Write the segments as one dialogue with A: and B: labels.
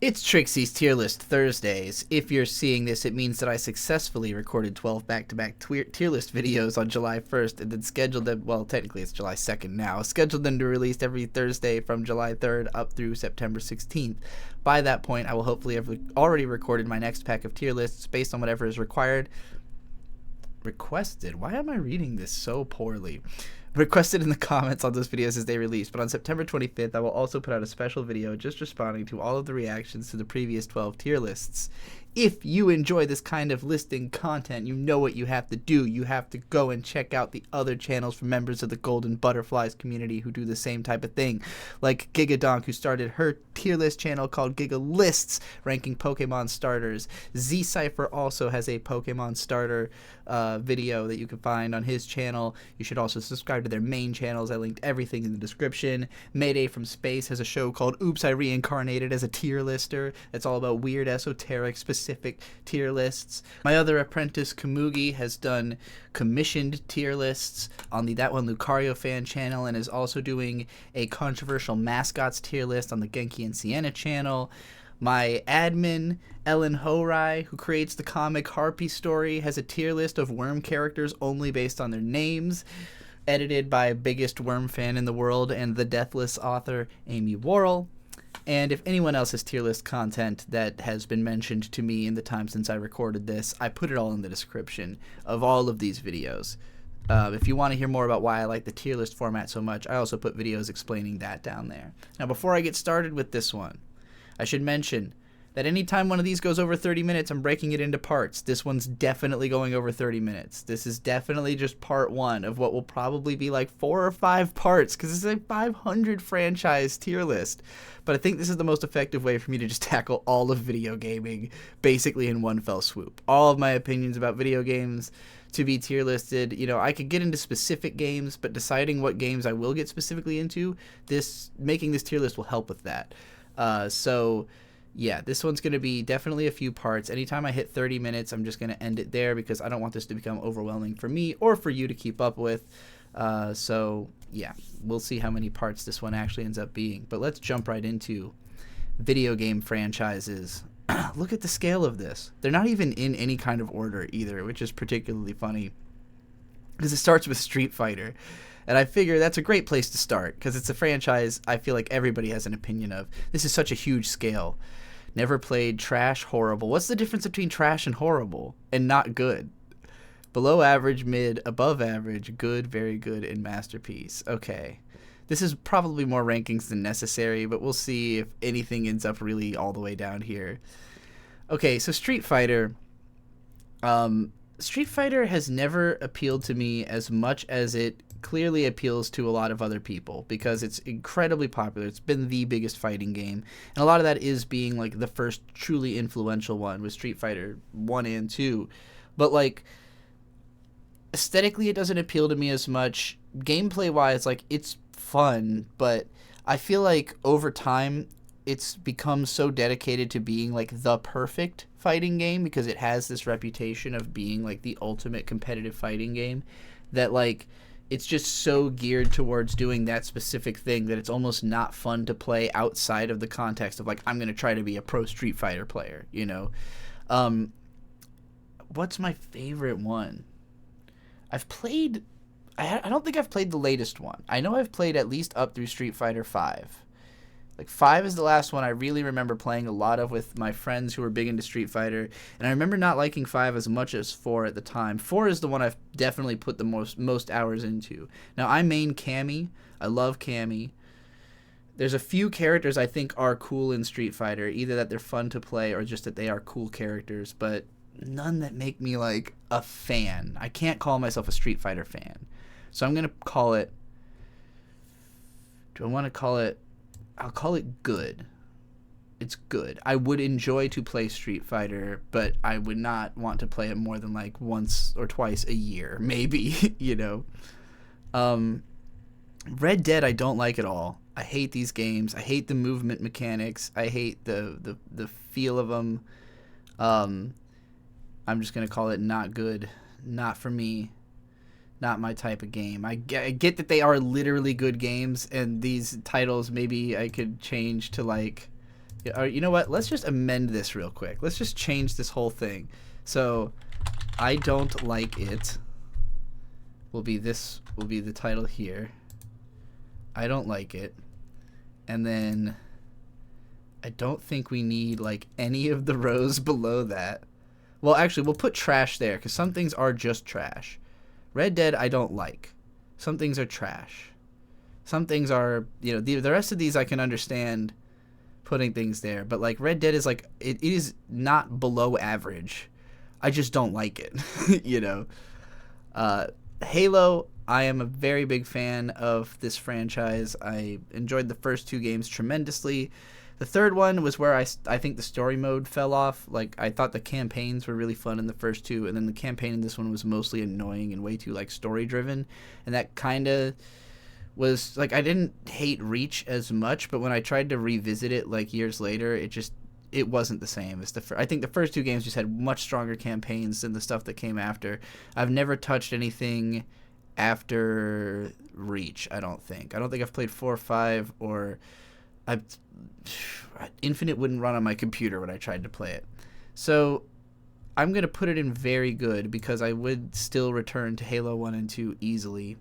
A: It's Trixie's Tier List Thursdays. If you're seeing this, it means that I successfully recorded 12 back-to-back tier list videos on July 1st and then scheduled them, well, technically it's July 2nd now, scheduled them to release every Thursday from July 3rd up through September 16th. By that point, I will hopefully have already recorded my next pack of tier lists based on whatever is requested. Why am I reading this so poorly? Requested in the comments on those videos as they release. But on September 25th, I will also put out a special video just responding to all of the reactions to the previous 12 tier lists. If you enjoy this kind of listing content, you know what you have to do. You have to go and check out the other channels from members of the Golden Butterflies community who do the same type of thing. Like Gigadonk, who started her tier list channel called Giga Lists, ranking Pokemon starters. Z-Cypher also has a Pokemon starter video that you can find on his channel. You should also subscribe to their main channels. I linked everything in the description. Mayday from Space has a show called Oops, I Reincarnated as a tier lister. That's all about weird, esoteric, specific tier lists. My other apprentice, Kamugi, has done commissioned tier lists on the That One Lucario fan channel and is also doing a controversial mascots tier list on the Genki and Sienna channel. My admin, Ellen Horai, who creates the comic Harpy Story, has a tier list of worm characters only based on their names, edited by biggest worm fan in the world and the deathless author Amy Worrell. And if anyone else has tier list content that has been mentioned to me in the time since I recorded this, I put it all in the description of all of these videos. If you want to hear more about why I like the tier list format so much, I also put videos explaining that down there. Now, before I get started with this one, I should mention that anytime one of these goes over 30 minutes, I'm breaking it into parts. This one's definitely going over 30 minutes. This is definitely just part one of what will probably be like 4 or 5 parts, because it's a 500 franchise tier list. But I think this is the most effective way for me to just tackle all of video gaming basically in one fell swoop. All of my opinions about video games to be tier listed. You know, I could get into specific games, but deciding what games I will get specifically into, making this tier list will help with that. So yeah, this one's going to be definitely a few parts. Anytime I hit 30 minutes, I'm just going to end it there because I don't want this to become overwhelming for me or for you to keep up with. So yeah, we'll see how many parts this one actually ends up being. But let's jump right into video game franchises. Look at the scale of this. They're not even in any kind of order either, which is particularly funny because it starts with Street Fighter. And I figure that's a great place to start because it's a franchise I feel like everybody has an opinion of. This is such a huge scale. Never played, trash, horrible. What's the difference between trash and horrible and not good? Below average, mid, above average, good, very good, and masterpiece. Okay. This is probably more rankings than necessary, but we'll see if anything ends up really all the way down here. Okay, so Street Fighter. Street Fighter has never appealed to me as much as it clearly appeals to a lot of other people because it's incredibly popular. It's been the biggest fighting game, and a lot of that is being like the first truly influential one with Street Fighter 1 and 2. But like aesthetically it doesn't appeal to me as much. Gameplay wise, like it's fun, but I feel like over time it's become so dedicated to being like the perfect fighting game because it has this reputation of being like the ultimate competitive fighting game that like it's just so geared towards doing that specific thing that it's almost not fun to play outside of the context of like I'm going to try to be a pro Street Fighter player, you know. What's my favorite one? I don't think I've played the latest one. I know I've played at least up through Street Fighter 5. Like 5 is the last one I really remember playing a lot of with my friends who were big into Street Fighter, and I remember not liking 5 as much as 4 at the time. 4 is the one I've definitely put the most hours into. Now I main Cammy. I love Cammy. There's a few characters I think are cool in Street Fighter, either that they're fun to play or just that they are cool characters, but none that make me like a fan. I can't call myself a Street Fighter fan. So I'm going to call it, do I want to call it, I'll call it good. It's good. I would enjoy to play Street Fighter, but I would not want to play it more than like once or twice a year, maybe, you know. Red Dead I don't like at all. I hate these games. I hate the movement mechanics. I hate the feel of them. I'm just going to call it not good. Not for me. Not my type of game. I get that they are literally good games, and these titles maybe I could change to like Yeah, you know what? Let's just amend this real quick. Let's just change this whole thing. So, I don't like it. Will be the title here. I don't like it. And then I don't think we need like any of the rows below that. Well, actually, we'll put trash there because some things are just trash. Red Dead, I don't like. Some things are trash. Some things are, you know, the rest of these I can understand putting things there. But like Red Dead is like, it is not below average. I just don't like it, you know. Halo, I am a very big fan of this franchise. I enjoyed the first 2 games tremendously. The third one was where I think the story mode fell off. Like, I thought the campaigns were really fun in the first 2, and then the campaign in this one was mostly annoying and way too, like, story-driven. And that kind of was, like, I didn't hate Reach as much, but when I tried to revisit it, like, years later, it wasn't the same as I think the first 2 games just had much stronger campaigns than the stuff that came after. I've never touched anything after Reach, I don't think. I don't think I've played 4 or 5, or Infinite wouldn't run on my computer when I tried to play it. So I'm going to put it in very good because I would still return to Halo 1 and 2 easily.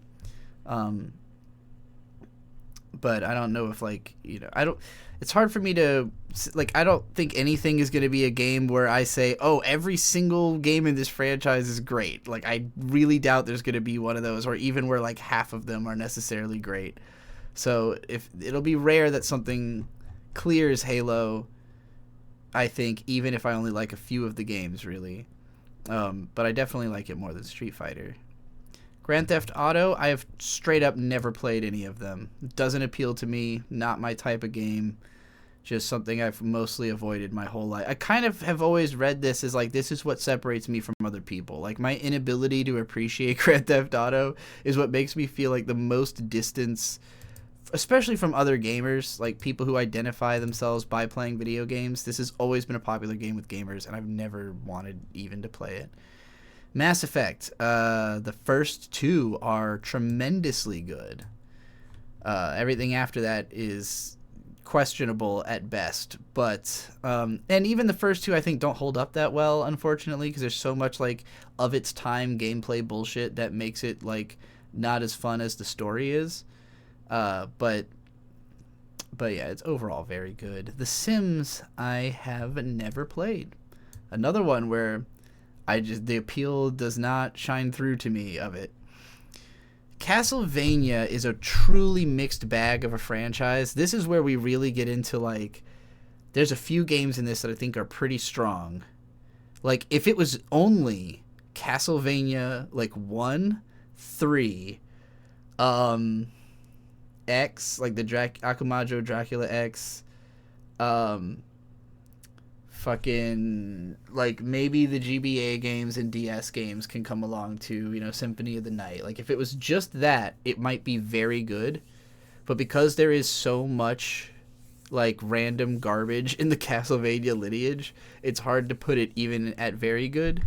A: But I don't know if, like, you know, it's hard for me to, like, I don't think anything is going to be a game where I say, oh, every single game in this franchise is great. Like, I really doubt there's going to be one of those, or even where, like, half of them are necessarily great. So it'll be rare that something clears Halo, I think, even if I only like a few of the games, really. But I definitely like it more than Street Fighter. Grand Theft Auto, I have straight up never played any of them. It doesn't appeal to me, not my type of game. Just something I've mostly avoided my whole life. I kind of have always read this as, like, this is what separates me from other people. Like, my inability to appreciate Grand Theft Auto is what makes me feel like the most distance, especially from other gamers, like people who identify themselves by playing video games. This has always been a popular game with gamers, and I've never wanted even to play it. Mass Effect, the first 2 are tremendously good. Everything after that is questionable at best, but and even the first 2 I think don't hold up that well, unfortunately, because there's so much like of its time gameplay bullshit that makes it like not as fun as the story is. But yeah, it's overall very good. The Sims I have never played. Another one where the appeal does not shine through to me of it. Castlevania is a truly mixed bag of a franchise. This is where we really get into, like, there's a few games in this that I think are pretty strong. Like, if it was only Castlevania, like, 1, 3, X, like the Akumajo Dracula X, fucking, like, maybe the GBA games and DS games can come along too, you know, Symphony of the Night. Like, if it was just that, it might be very good. But because there is so much, like, random garbage in the Castlevania lineage, it's hard to put it even at very good.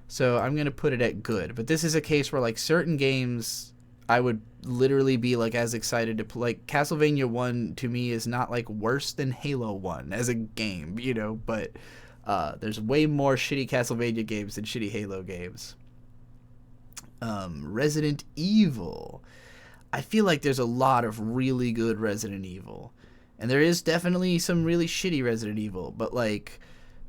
A: So I'm going to put it at good. But this is a case where, like, certain games I would literally be, like, as excited to play. Like, Castlevania 1 to me is not, like, worse than Halo 1 as a game, you know, but there's way more shitty Castlevania games than shitty Halo games. Resident Evil. I feel like there's a lot of really good Resident Evil, and there is definitely some really shitty Resident Evil, but, like,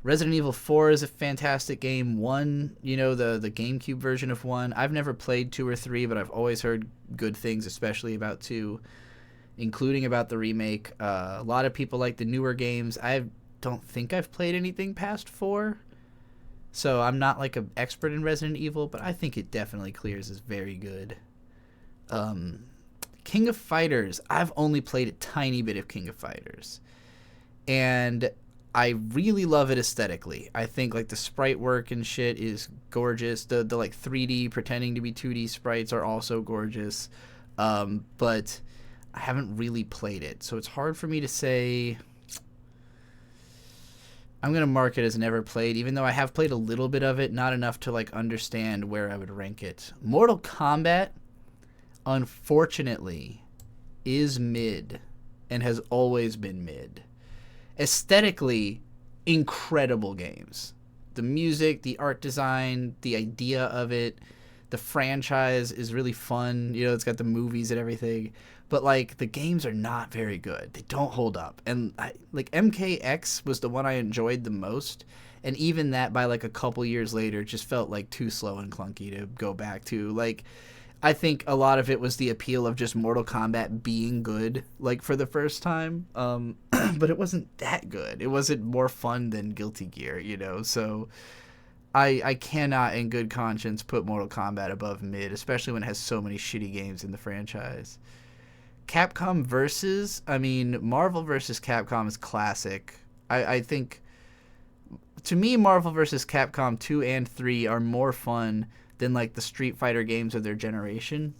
A: Resident Evil 4 is a fantastic game. 1, you know, the GameCube version of 1. I've never played 2 or 3, but I've always heard good things, especially about 2, including about the remake. A lot of people like the newer games. I don't think I've played anything past 4, so I'm not, like, an expert in Resident Evil, but I think it definitely clears as very good. King of Fighters. I've only played a tiny bit of King of Fighters, and I really love it aesthetically. I think, like, the sprite work and shit is gorgeous. The like 3D pretending to be 2D sprites are also gorgeous. But I haven't really played it, so it's hard for me to say. I'm going to mark it as never played, even though I have played a little bit of it, not enough to, like, understand where I would rank it. Mortal Kombat, unfortunately, is mid and has always been mid. Aesthetically, incredible games. The music, the art design, the idea of it, the franchise is really fun. You know, it's got the movies and everything. But, like, the games are not very good. They don't hold up. And, MKX was the one I enjoyed the most. And even that, by, like, a couple years later, just felt, like, too slow and clunky to go back to. Like, I think a lot of it was the appeal of just Mortal Kombat being good, like, for the first time. But it wasn't that good. It wasn't more fun than Guilty Gear, you know? So I cannot in good conscience put Mortal Kombat above mid, especially when it has so many shitty games in the franchise. Capcom versus, I mean, Marvel versus Capcom is classic. I think, to me, Marvel versus Capcom 2 and 3 are more fun than, like, the Street Fighter games of their generation.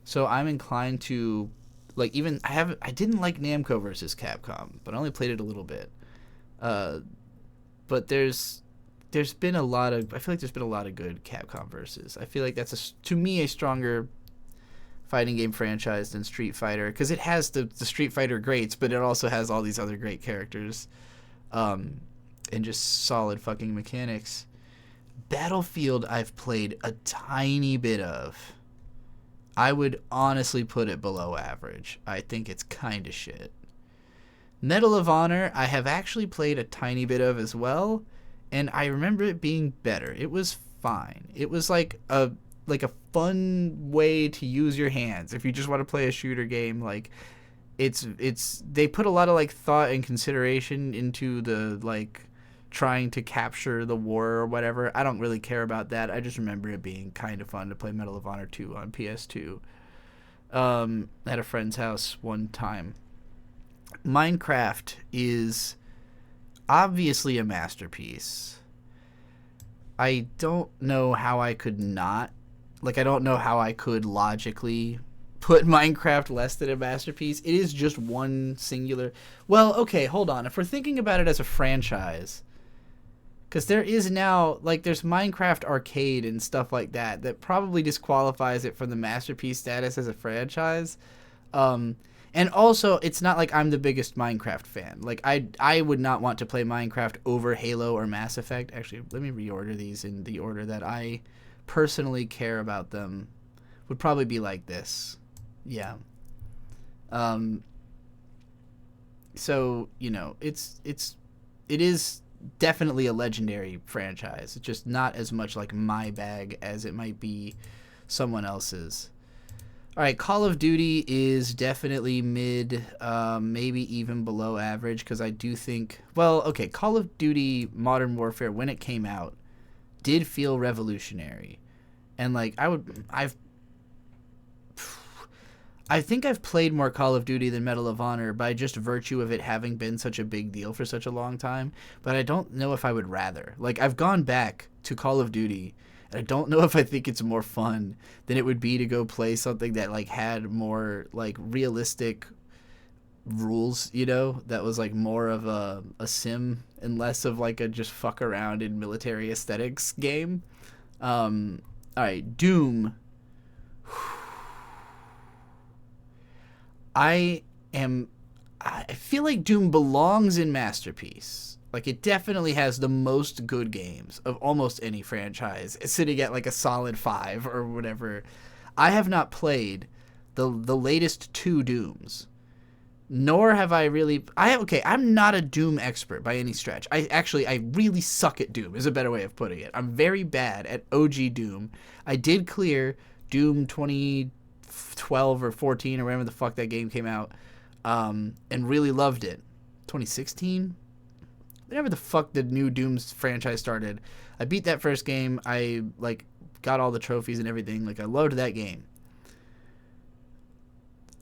A: So I'm inclined to, like, even, I didn't like Namco versus Capcom, but I only played it a little bit. But there's been a lot of, I feel like there's been a lot of good Capcom versus. I feel like that's, to me, a stronger fighting game franchise than Street Fighter, because it has the Street Fighter greats, but it also has all these other great characters, and just solid fucking mechanics. Battlefield I've played a tiny bit of. I would honestly put it below average. I think it's kind of shit. Medal of Honor I have actually played a tiny bit of as well, and I remember it being better. It was fine. It was like a fun way to use your hands if you just want to play a shooter game. Like, it's they put a lot of, like, thought and consideration into the, like, trying to capture the war or whatever. I don't really care about that. I just remember it being kind of fun to play Medal of Honor 2 on PS2 at a friend's house one time. Minecraft is obviously a masterpiece. I don't know how I could not. Like, I don't know how I could logically put Minecraft less than a masterpiece. It is just one singular... Well, okay, hold on. If we're thinking about it as a franchise, because there is now, like, there's Minecraft Arcade and stuff like that that probably disqualifies it from the masterpiece status as a franchise. And also, it's not like I'm the biggest Minecraft fan. Like, I would not want to play Minecraft over Halo or Mass Effect. Actually, let me reorder these in the order that I personally care about them. Would probably be like this. Yeah. So, you know, it is definitely a legendary franchise. It's just not as much like my bag as it might be someone else's. All right, Call of Duty is definitely mid, maybe even below average, because I do think, well, okay, Call of Duty Modern Warfare, when it came out, did feel revolutionary. And, like, I think I've played more Call of Duty than Medal of Honor by just virtue of it having been such a big deal for such a long time, but I don't know if I would rather. Like, I've gone back to Call of Duty, and I don't know if I think it's more fun than it would be to go play something that, like, had more, like, realistic rules, you know, that was, like, more of a sim and less of, like, a just fuck around in military aesthetics game. All right, Doom. I feel like Doom belongs in Masterpiece. Like, it definitely has the most good games of almost any franchise. It's sitting at, like, a solid 5 or whatever. I have not played the latest 2 Dooms. Nor have I really... I'm not a Doom expert by any stretch. I really suck at Doom, is a better way of putting it. I'm very bad at OG Doom. I did clear Doom 2012 or 14 or whenever the fuck that game came out, and really loved it. 2016? Whenever the fuck the new Doom's franchise started. I beat that first game. I, like, got all the trophies and everything. Like, I loved that game.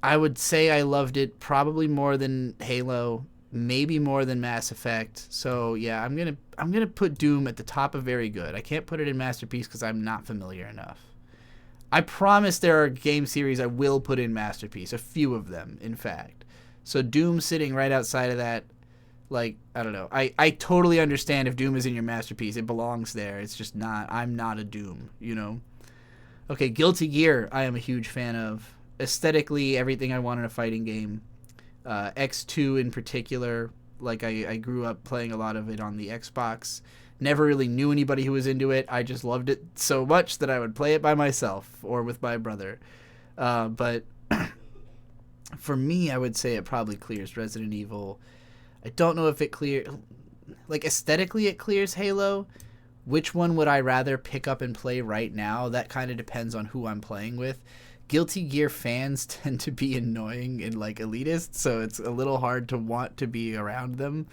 A: I would say I loved it probably more than Halo, maybe more than Mass Effect. So yeah, I'm gonna put Doom at the top of very good. I can't put it in Masterpiece because I'm not familiar enough. I promise there are game series I will put in Masterpiece, a few of them, in fact. So Doom sitting right outside of that, like, I don't know. I totally understand if Doom is in your Masterpiece. It belongs there. It's just not, I'm not a Doom, you know? Okay, Guilty Gear, I am a huge fan of. Aesthetically, everything I want in a fighting game. X2 in particular, Like, I grew up playing a lot of it on the Xbox. Never really knew anybody who was into it. I just loved it so much that I would play it by myself or with my brother. But for me, I would say it probably clears Resident Evil. I don't know if it clears... Like, aesthetically it clears Halo. Which one would I rather pick up and play right now? That kind of depends on who I'm playing with. Guilty Gear fans tend to be annoying and, like, elitist, so it's a little hard to want to be around them.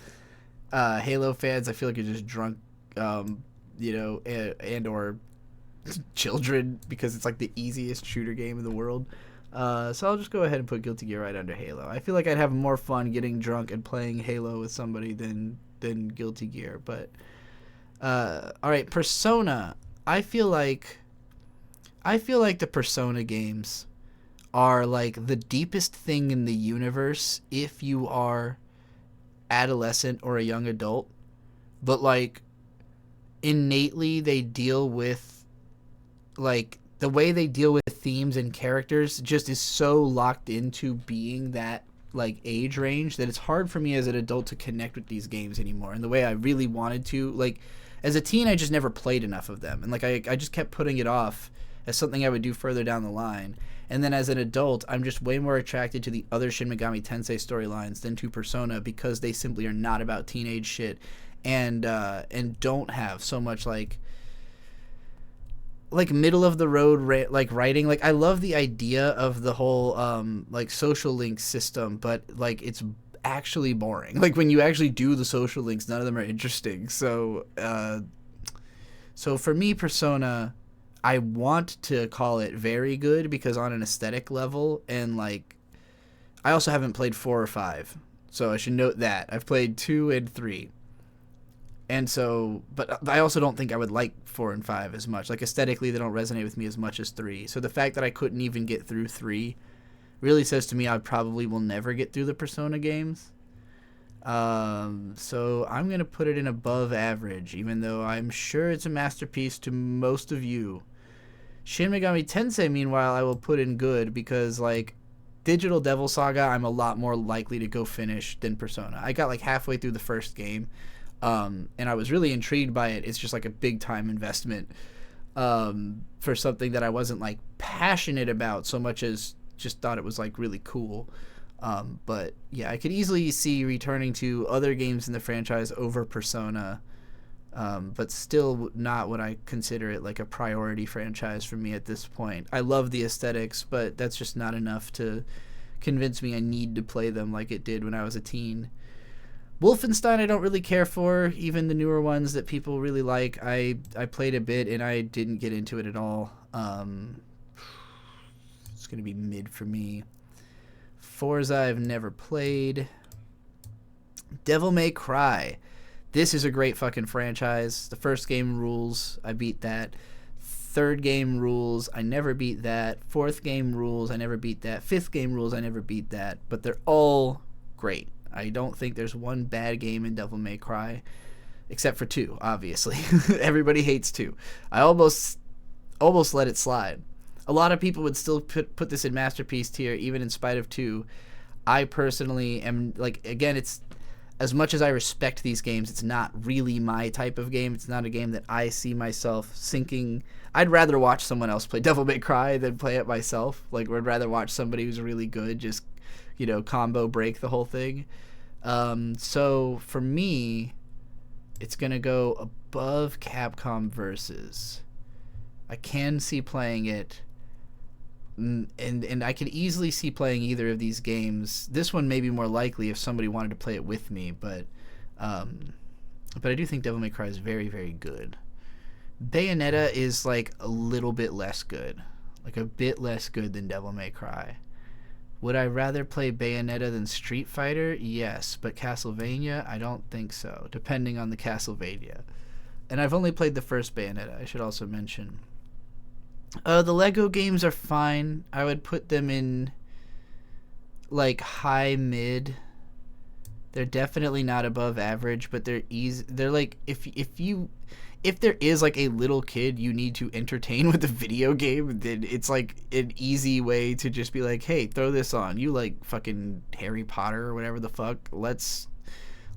A: Halo fans, I feel like, are just drunk, and or children, because it's, like, the easiest shooter game in the world. So I'll just go ahead and put Guilty Gear right under Halo. I feel like I'd have more fun getting drunk and playing Halo with somebody than Guilty Gear. But all right, Persona. I feel like the Persona games are like the deepest thing in the universe if you are adolescent or a young adult. But like innately they deal with, like, the way they deal with themes and characters just is so locked into being that, like, age range that it's hard for me as an adult to connect with these games anymore in the way I really wanted to. Like, as a teen, I just never played enough of them. And, like, I just kept putting it off as something I would do further down the line. And then as an adult, I'm just way more attracted to the other Shin Megami Tensei storylines than to Persona because they simply are not about teenage shit and don't have so much, like middle of the road writing. Like, I love the idea of the whole like social link system, but like it's actually boring. Like, when you actually do the social links, none of them are interesting. So for me, Persona, I want to call it very good because on an aesthetic level, and like I also haven't played 4 or 5, so I should note that I've played 2 and 3. And so, but I also don't think I would like 4 and 5 as much. Like, aesthetically, they don't resonate with me as much as 3. So the fact that I couldn't even get through 3 really says to me I probably will never get through the Persona games. So I'm going to put it in above average, even though I'm sure it's a masterpiece to most of you. Shin Megami Tensei, meanwhile, I will put in good because, like, Digital Devil Saga, I'm a lot more likely to go finish than Persona. I got, like, halfway through the first game. And I was really intrigued by it. It's just like a big time investment for something that I wasn't like passionate about so much as just thought it was like really cool. But yeah, I could easily see returning to other games in the franchise over Persona, but still not what I consider it like a priority franchise for me at this point. I love the aesthetics, but that's just not enough to convince me I need to play them like it did when I was a teen. Wolfenstein I don't really care for, even the newer ones that people really like. I played a bit and I didn't get into it at all. It's going to be mid for me. Forza I've never played. Devil May Cry. This is a great fucking franchise. The first game rules. I beat that. Third game rules. I never beat that. Fourth game rules. I never beat that. Fifth game rules. I never beat that. But they're all great. I don't think there's one bad game in Devil May Cry, except for 2, obviously. Everybody hates 2. I almost let it slide. A lot of people would still put this in masterpiece tier, even in spite of 2. I personally am, like, again, it's, as much as I respect these games, it's not really my type of game. It's not a game that I see myself sinking. I'd rather watch someone else play Devil May Cry than play it myself. Like, I'd rather watch somebody who's really good just, combo break the whole thing. So for me, it's going to go above Capcom Versus. I can see playing it, and I could easily see playing either of these games. This one may be more likely if somebody wanted to play it with me, but I do think Devil May Cry is very, very good. Bayonetta is like a little bit less good, like a bit less good than Devil May Cry. Would I rather play Bayonetta than Street Fighter? Yes, but Castlevania, I don't think so, depending on the Castlevania. And I've only played the first Bayonetta, I should also mention. The Lego games are fine. I would put them in, like, high mid. They're definitely not above average, but they're easy. They're like, if there is like a little kid you need to entertain with a video game, then it's like an easy way to just be like, hey, throw this on. You like fucking Harry Potter or whatever the fuck. Let's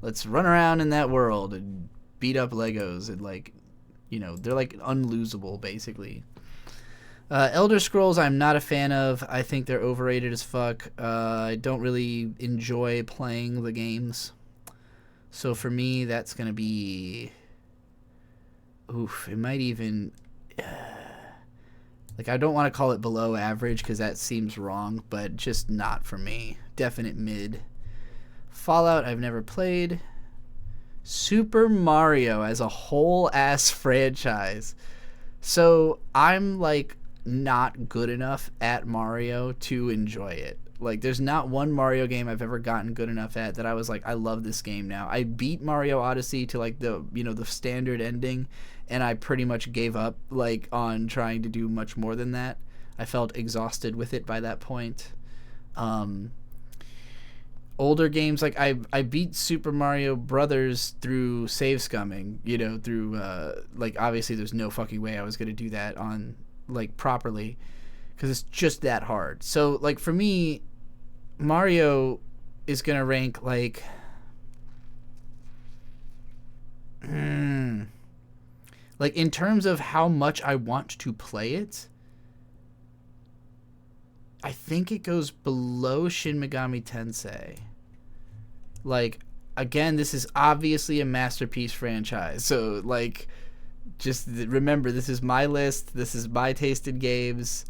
A: Let's run around in that world and beat up Legos and, like, you know, they're like unlosable basically. Elder Scrolls I'm not a fan of. I think they're overrated as fuck. I don't really enjoy playing the games. So for me, that's going to be... Oof, it might even... like, I don't want to call it below average because that seems wrong, but just not for me. Definite mid. Fallout I've never played. Super Mario as a whole ass franchise. So I'm like not good enough at Mario to enjoy it. Like, there's not one Mario game I've ever gotten good enough at that I was like, I love this game now. I beat Mario Odyssey to like the, you know, the standard ending, and I pretty much gave up like on trying to do much more than that. I felt exhausted with it by that point. Older games, like I beat Super Mario Brothers through save scumming, you know, through like, obviously there's no fucking way I was going to do that on like properly because it's just that hard. So like for me, Mario is going to rank like like in terms of how much I want to play it, I think it goes below Shin Megami Tensei. Like, again, this is obviously a masterpiece franchise. So, like, just remember, this is my list. This is my taste in games.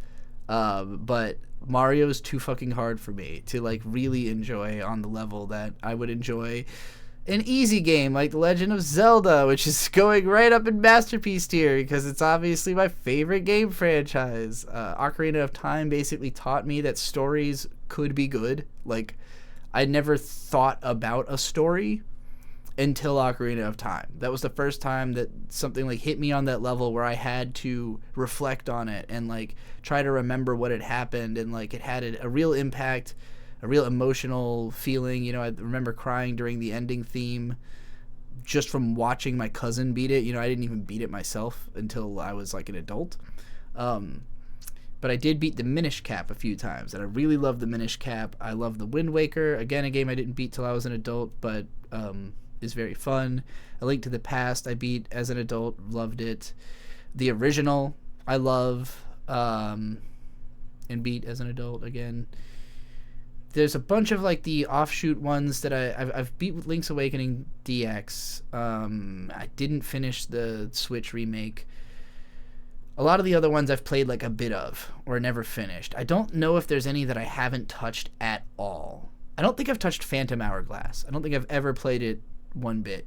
A: But Mario is too fucking hard for me to, like, really enjoy on the level that I would enjoy an easy game like The Legend of Zelda, which is going right up in masterpiece tier because it's obviously my favorite game franchise. Ocarina of Time basically taught me that stories could be good. Like, I never thought about a story until Ocarina of Time. That was the first time that something like hit me on that level where I had to reflect on it and like try to remember what had happened, and like it had a real impact, a real emotional feeling. You know, I remember crying during the ending theme just from watching my cousin beat it. You know, I didn't even beat it myself until I was like an adult. But I did beat the Minish Cap a few times, and I really love the Minish Cap. I love the Wind Waker. Again, a game I didn't beat till I was an adult, but is very fun. A Link to the Past I beat as an adult, loved it. The original I love, and beat as an adult again. There's a bunch of like the offshoot ones that I've beat with Link's Awakening DX. I didn't finish the Switch remake. A lot of the other ones I've played like a bit of or never finished. I don't know if there's any that I haven't touched at all. I don't think I've touched Phantom Hourglass. I don't think I've ever played it one bit,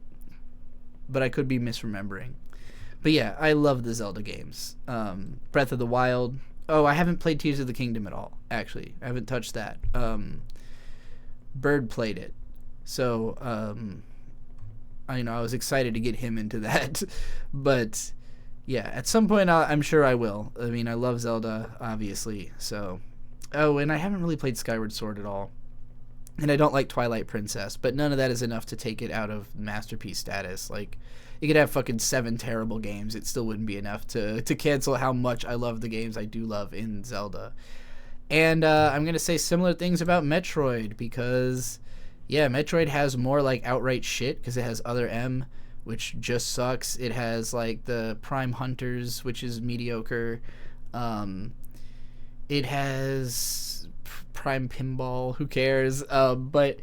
A: but I could be misremembering. But yeah, I love the Zelda games. Breath of the Wild. Oh, I haven't played Tears of the Kingdom at all, actually. I haven't touched that. Bird played it. So, I was excited to get him into that. But yeah, at some point I'm sure I will. I mean, I love Zelda, obviously. So, oh, and I haven't really played Skyward Sword at all. And I don't like Twilight Princess, but none of that is enough to take it out of masterpiece status. Like, you could have fucking 7 terrible games. It still wouldn't be enough to cancel how much I love the games I do love in Zelda. And I'm going to say similar things about Metroid because, yeah, Metroid has more, like, outright shit because it has Other M, which just sucks. It has, like, the Prime Hunters, which is mediocre. It has Prime Pinball, who cares? But,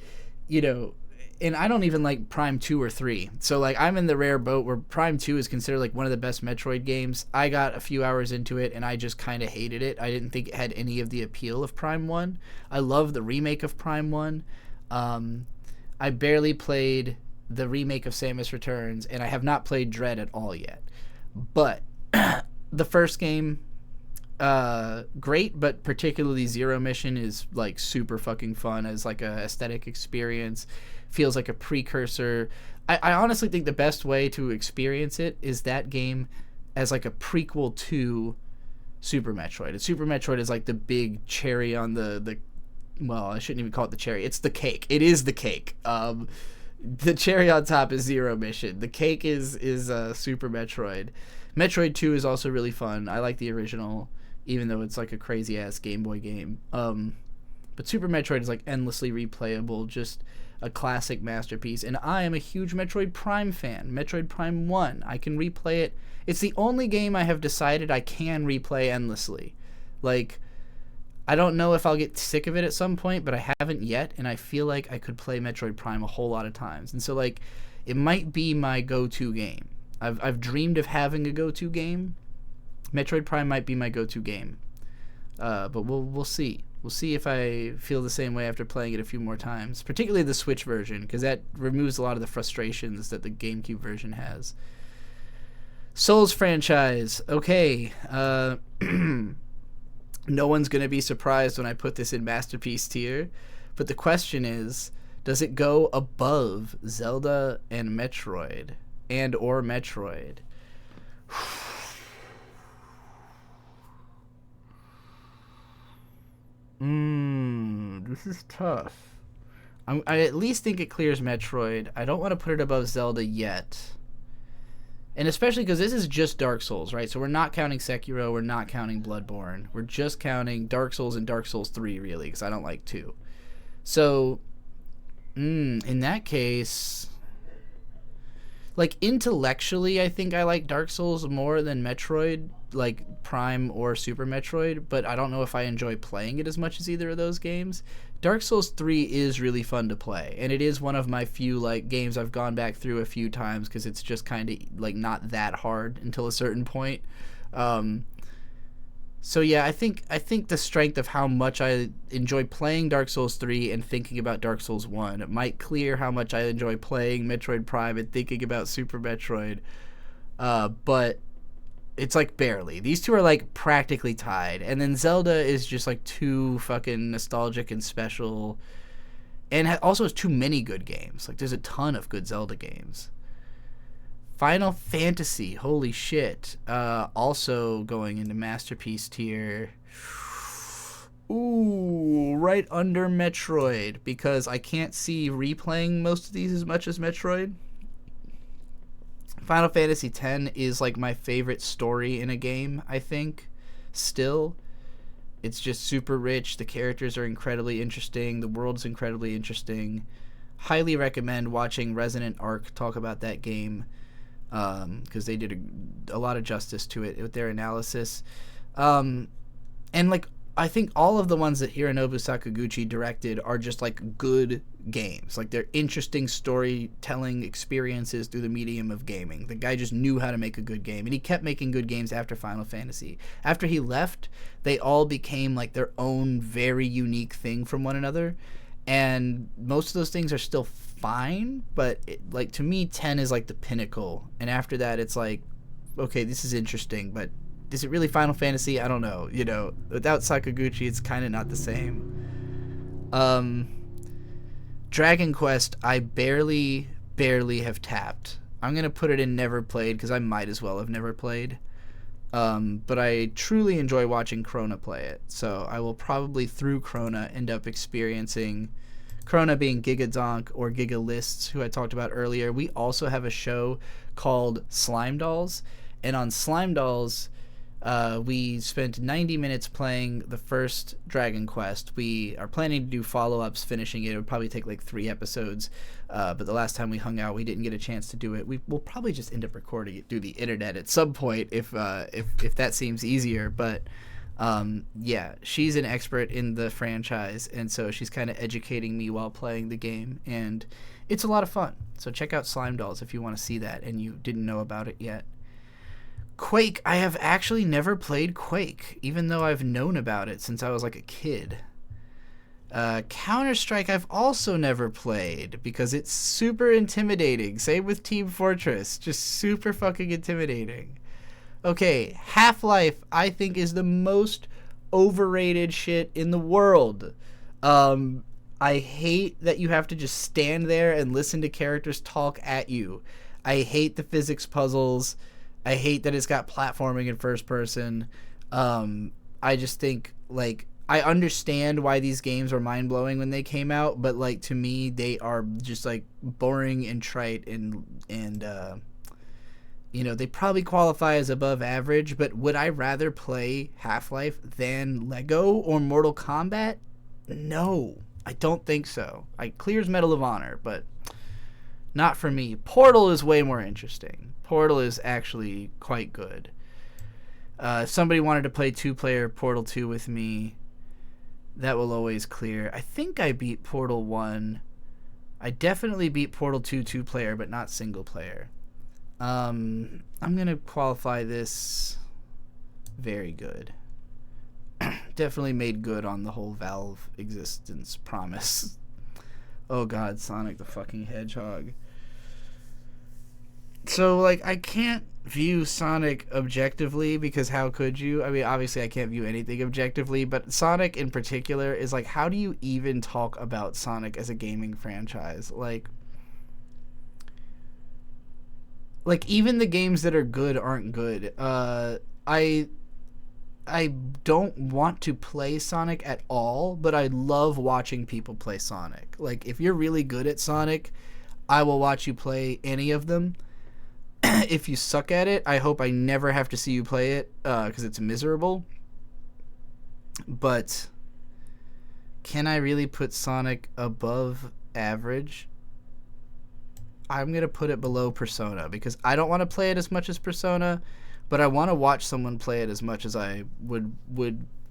A: you know, and I don't even like Prime 2 or 3. So, like, I'm in the rare boat where Prime 2 is considered, like, one of the best Metroid games. I got a few hours into it, and I just kind of hated it. I didn't think it had any of the appeal of Prime 1. I love the remake of Prime 1. I barely played the remake of Samus Returns, and I have not played Dread at all yet. But the first game, great, but particularly Zero Mission is, like, super fucking fun as, like, a aesthetic experience. Feels like a precursor. I honestly think the best way to experience it is that game as like a prequel to Super Metroid. And Super Metroid is like the big cherry on the well, I shouldn't even call it the cherry. It's the cake. It is the cake. The cherry on top is Zero Mission. The cake is Super Metroid. Metroid 2 is also really fun. I like the original, even though it's like a crazy ass Game Boy game. But Super Metroid is like endlessly replayable. Just a classic masterpiece. And I am a huge Metroid Prime fan. Metroid Prime 1, I can replay it. It's the only game I have decided I can replay endlessly. Like, I don't know if I'll get sick of it at some point, but I haven't yet, and I feel like I could play Metroid Prime a whole lot of times. And so, like, it might be my go-to game. I've dreamed of having a go-to game. Metroid Prime might be my go-to game. But we'll see. We'll see if I feel the same way after playing it a few more times, particularly the Switch version, because that removes a lot of the frustrations that the GameCube version has. Souls franchise. Okay. No one's going to be surprised when I put this in Masterpiece tier, but the question is, does it go above Zelda and Metroid? And or Metroid? This is tough. I at least think it clears Metroid. I don't want to put it above Zelda yet. And especially because this is just Dark Souls, right? So we're not counting Sekiro, we're not counting Bloodborne. We're just counting Dark Souls and Dark Souls 3, really, because I don't like 2. So, in that case, like, intellectually, I think I like Dark Souls more than Metroid, like Prime or Super Metroid, but I don't know if I enjoy playing it as much as either of those games. Dark Souls 3 is really fun to play, and it is one of my few, like, games I've gone back through a few times because it's just kind of, like, not that hard until a certain point. So yeah, I think the strength of how much I enjoy playing Dark Souls 3 and thinking about Dark Souls 1 it might clear how much I enjoy playing Metroid Prime and thinking about Super Metroid. But it's like barely. These two are like practically tied. And then Zelda is just like too fucking nostalgic and special. And also has too many good games. Like there's a ton of good Zelda games. Final Fantasy, holy shit. Also going into Masterpiece tier. Ooh, right under Metroid. Because I can't see replaying most of these as much as Metroid. Final Fantasy X is like my favorite story in a game, I think. Still. It's just super rich. The characters are incredibly interesting. The world's incredibly interesting. Highly recommend watching Resonant Arc talk about that game. Because they did a lot of justice to it with their analysis. And like, I think all of the ones that Hironobu Sakaguchi directed are just like good games. Like they're interesting storytelling experiences through the medium of gaming. The guy just knew how to make a good game, and he kept making good games after Final Fantasy. After he left, they all became like their own very unique thing from one another. And most of those things are still fine, but like to me 10 is like the pinnacle, and after that it's like, okay, this is interesting, but is it really Final Fantasy? I don't know. You know, without Sakaguchi it's kind of not the same. Dragon Quest I barely have tapped. I'm gonna put it in never played because I might as well have never played. But I truly enjoy watching Krona play it, so I will probably through Krona end up experiencing Krona being Gigadonk or Gigalists, who I talked about earlier. We also have a show called Slime Dolls, and on Slime Dolls, we spent 90 minutes playing the first Dragon Quest. We are planning to do follow-ups, finishing it. It would probably take like 3 episodes, but the last time we hung out, we didn't get a chance to do it. We'll probably just end up recording it through the internet at some point if that seems easier, but yeah, she's an expert in the franchise, and so she's kind of educating me while playing the game, and it's a lot of fun. So check out Slime Dolls if you want to see that and you didn't know about it yet. Quake, I have actually never played Quake, even though I've known about it since I was like a kid. Counter-Strike I've also never played because it's super intimidating. Same with Team Fortress, just super fucking intimidating. Okay, Half-Life I think is the most overrated shit in the world. I hate that you have to just stand there and listen to characters talk at you. I hate the physics puzzles. I hate that it's got platforming in first person. I just think, like, I understand why these games were mind-blowing when they came out, but, like, to me, they are just, like, boring and trite and you know, they probably qualify as above average, but would I rather play Half-Life than Lego or Mortal Kombat? No. I don't think so. I clears Medal of Honor, but not for me. Portal is way more interesting. Portal is actually quite good. If somebody wanted to play 2-player Portal 2 with me, that will always clear. I think I beat Portal 1. I definitely beat Portal 2 2-player, but not single-player. I'm going to qualify this very good. Definitely made good on the whole Valve existence promise. Oh god, Sonic the fucking Hedgehog. So, like, I can't view Sonic objectively, because how could you? I mean, obviously I can't view anything objectively, but Sonic in particular is like, how do you even talk about Sonic as a gaming franchise? Like even the games that are good aren't good. I don't want to play Sonic at all, but I love watching people play Sonic. Like, if you're really good at Sonic, I will watch you play any of them. If you suck at it, I hope I never have to see you play it, because it's miserable. But can I really put Sonic above average? I'm going to put it below Persona, because I don't want to play it as much as Persona, but I want to watch someone play it as much as I would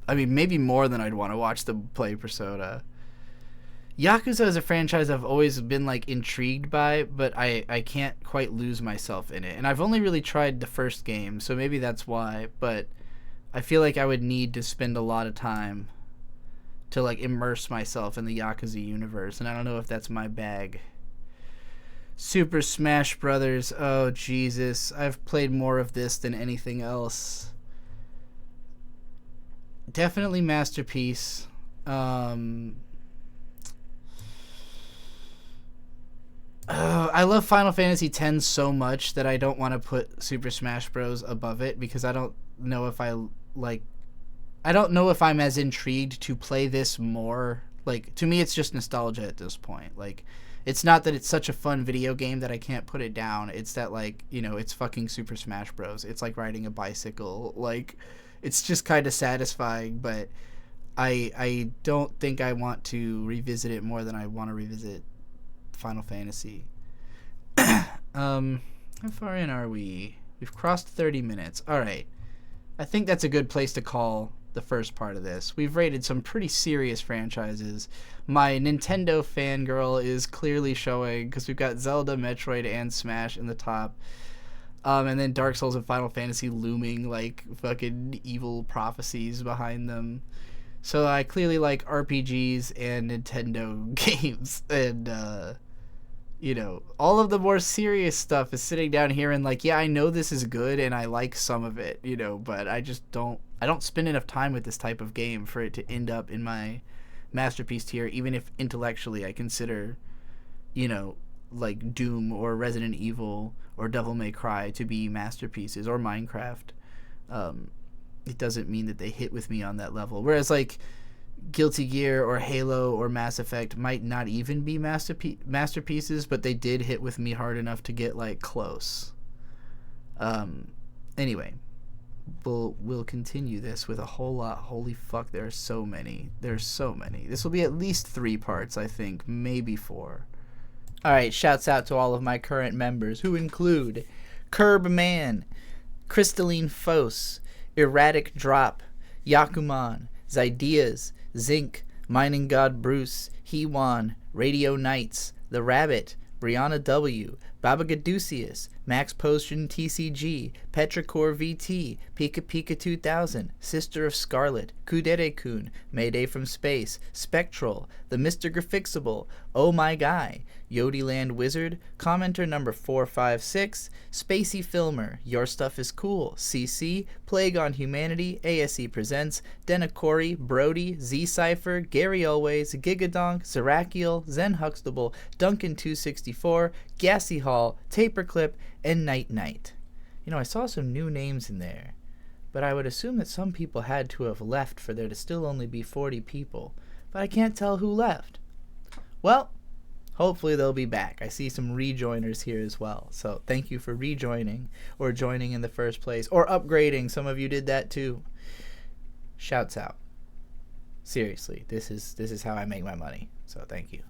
A: I mean, maybe more than I'd want to watch them play Persona. Yakuza is a franchise I've always been, like, intrigued by, but I can't quite lose myself in it. And I've only really tried the first game, so maybe that's why, but I feel like I would need to spend a lot of time to, like, immerse myself in the Yakuza universe, and I don't know if that's my bag. Super Smash Brothers. Oh, Jesus. I've played more of this than anything else. Definitely masterpiece. I love Final Fantasy X so much that I don't want to put Super Smash Bros. Above it, because I don't know if I'm as intrigued to play this more. Like, to me, it's just nostalgia at this point. Like, it's not that it's such a fun video game that I can't put it down. It's that, like, you know, it's fucking Super Smash Bros. It's like riding a bicycle. Like, it's just kind of satisfying, but I don't think I want to revisit it more than I want to revisit Final Fantasy. How far in are we? We've crossed 30 minutes. All right. I think that's a good place to call the first part of this. We've rated some pretty serious franchises. My Nintendo fangirl is clearly showing, because we've got Zelda, Metroid, and Smash in the top. And then Dark Souls and Final Fantasy looming like fucking evil prophecies behind them. So I clearly like RPGs and Nintendo games. And, you know, all of the more serious stuff is sitting down here and like, yeah, I know this is good and I like some of it, you know, but I don't spend enough time with this type of game for it to end up in my masterpiece tier, even if intellectually I consider, you know, like Doom or Resident Evil or Devil May Cry to be masterpieces, or Minecraft. It doesn't mean that they hit with me on that level. Whereas like Guilty Gear or Halo or Mass Effect might not even be masterpieces, but they did hit with me hard enough to get like close. Anyway, we'll continue this with a whole lot. Holy fuck, there are so many. There's so many. This will be at least 3 parts, I think, maybe 4. Alright, shouts out to all of my current members, who include Curb Man, Crystalline Fos, Erratic Drop, Yakuman, Zydeas, Zinc, Mining God Bruce, Hewan, Radio Knights, The Rabbit, Brianna W., Baba Gadusius, Max Potion TCG, Petrichor VT, Pika Pika 2000, Sister of Scarlet, Kudere-kun, Mayday from Space, Spectral, The Mr. Grafixable, Oh My Guy, Yodiland Wizard, Commenter number 456, Spacey Filmer, Your Stuff is Cool, CC, Plague on Humanity, ASE Presents, Denakori, Brody, Z-Cypher, Gary Always, Gigadonk, Zerakiel, Zen Huxtable, Duncan264, Gassy Hall, Taperclip, and Night Night. You know, I saw some new names in there, but I would assume that some people had to have left for there to still only be 40 people, but I can't tell who left. Well, hopefully they'll be back. I see some rejoiners here as well, so thank you for rejoining, or joining in the first place, or upgrading. Some of you did that too. Shouts out. Seriously, this is how I make my money. So thank you.